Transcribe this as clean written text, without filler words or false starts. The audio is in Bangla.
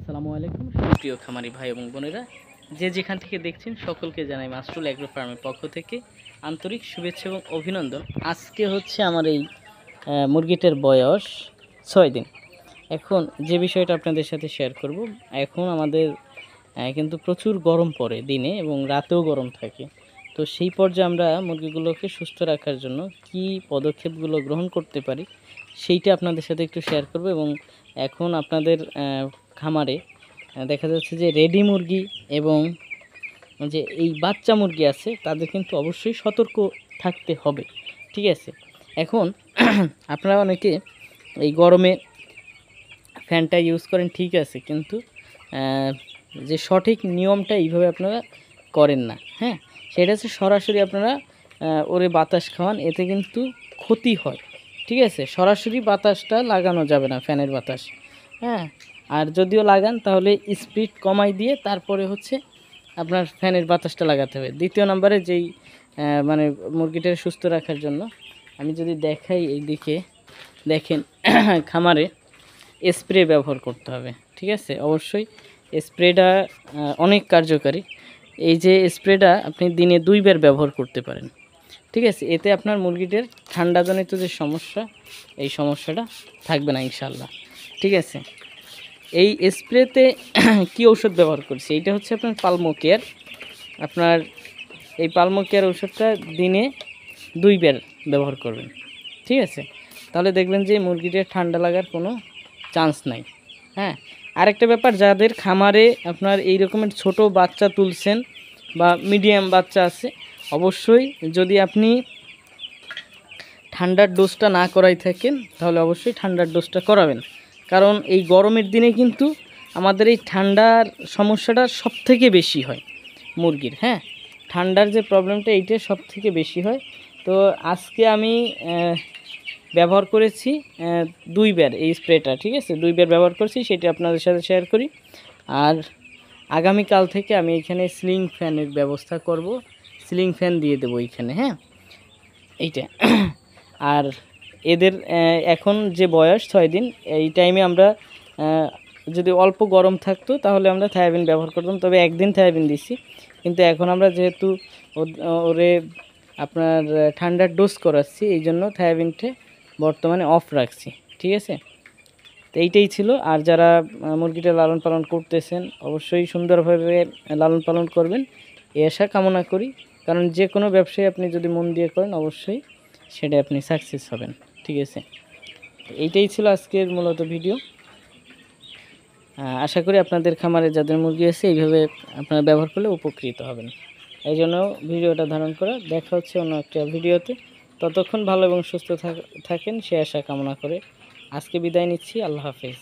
আসসালামু আলাইকুম প্রিয় খামারি ভাই এবং বোনেরা, যে যেখান থেকে দেখছেন সকলকে জানাই মাসরুল এগ্রো ফার্মের পক্ষ থেকে আন্তরিক শুভেচ্ছা এবং অভিনন্দন। আজকে হচ্ছে আমার এই মুরগিটার বয়স 6 দিন। এখন যে বিষয়টা আপনাদের সাথে শেয়ার করব, এখন আমাদের কিন্তু প্রচুর গরম পড়ে দিনে এবং রাতেও গরম থাকে। তো সেই পর্যায়ে আমরা মুরগিগুলোকে সুস্থ রাখার জন্য কি পদক্ষেপগুলো গ্রহণ করতে পারি সেইটা আপনাদের সাথে একটু শেয়ার করব। এবং এখন আপনাদের খামারে দেখা যাচ্ছে যে রেডি মুরগি এবং যে এই বাচ্চা মুরগি আছে তাদের কিন্তু অবশ্যই সতর্ক থাকতে হবে, ঠিক আছে। এখন আপনারা অনেকে এই গরমে ফ্যানটা ইউজ করেন, ঠিক আছে, কিন্তু যে সঠিক নিয়মটা এইভাবে আপনারা করেন না। হ্যাঁ, সেটা হচ্ছে সরাসরি আপনারা ওরে বাতাস খাওয়ান, এতে কিন্তু ক্ষতি হয়, ঠিক আছে। সরাসরি বাতাসটা লাগানো যাবে না, ফ্যানের বাতাস। হ্যাঁ, আর যদিও লাগান তাহলে স্পিড কমাই দিয়ে তারপরে হচ্ছে আপনার ফ্যানের বাতাসটা লাগাতে হবে। দ্বিতীয় নম্বরে যেই মানে মুরগিটা সুস্থ রাখার জন্য আমি যদি দেখাই, এইদিকে দেখেন খামারে স্প্রে ব্যবহার করতে হবে, ঠিক আছে। অবশ্যই স্প্রেটা অনেক কার্যকারী। এই যে স্প্রেটা আপনি দিনে 2 বার ব্যবহার করতে পারেন, ঠিক আছে। এতে আপনার মুরগিদের ঠান্ডাজনিত যে সমস্যা, এই সমস্যাটা থাকবে না ইনশাল্লাহ, ঠিক আছে। এই স্প্রেতে কি ঔষধ ব্যবহার করছি, এইটা হচ্ছে আপনার পালমো কেয়ার। আপনার এই পালমো কেয়ার ওষুধটা দিনে 2 বার ব্যবহার করবেন, ঠিক আছে। তাহলে দেখবেন যে মুরগিদের ঠান্ডা লাগার কোনো চান্স নাই। হ্যাঁ, আরেকটা ব্যাপার, যাদের খামারে আপনার এই রকমের ছোট বাচ্চা তুলছেন বা মিডিয়াম বাচ্চা আছে, অবশ্যই যদি আপনি ঠান্ডার ডোজটা না করাই থাকেন তাহলে অবশ্যই ঠান্ডার ডোজটা করাবেন। কারণ এই গরমের দিনে কিন্তু আমাদের এই ঠান্ডার সমস্যাটা সবথেকে বেশি হয় মুরগির। হ্যাঁ, ঠান্ডার যে প্রবলেমটা এইটা সবথেকে বেশি হয়। তো আজকে আমি ব্যবহার করেছি 2 বার এই স্প্রেটা, ঠিক আছে। 2 বার ব্যবহার করছি, সেটা আপনাদের সাথে শেয়ার করি। আর আগামীকাল থেকে আমি এখানে সিলিং ফ্যানের ব্যবস্থা করব, সিলিং ফ্যান দিয়ে দেবো এইখানে। হ্যাঁ, এইটা। আর এদের এখন যে বয়স 6 দিন, এই টাইমে আমরা যদি অল্প গরম থাকতো তাহলে আমরা থায়াবিন ব্যবহার করতাম, তবে একদিন থায়াবিন দিছি। কিন্তু এখন আমরা যেহেতু ওরে আপনার ঠান্ডার ডোজ করাচ্ছি, এই জন্য থায়াবিনটা বর্তমানে অফ রাখছি, ঠিক আছে। তো এইটাই ছিল। আর যারা মুরগিটা লালন পালন করতেছেন অবশ্যই সুন্দরভাবে লালন পালন করবেন, এই আশা কামনা করি। কারণ যে কোনো ব্যবসায় আপনি যদি মন দিয়ে করেন অবশ্যই সেটা আপনি সাকসেস হবেন, ঠিক আছে। এইটাই ছিল আজকের মূলত ভিডিও। আশা করি আপনাদের খামারে যাদের মুরগি আছে এইভাবে আপনারা ব্যবহার করলে উপকৃত হবেন। এই জন্য ভিডিওটা ধারণ করা। দেখা হচ্ছে অন্য একটা ভিডিওতে। ততক্ষণ ভালো এবং সুস্থ থাকেন সে আশা কামনা করে আজকে বিদায় নিচ্ছি। আল্লাহ হাফেজ।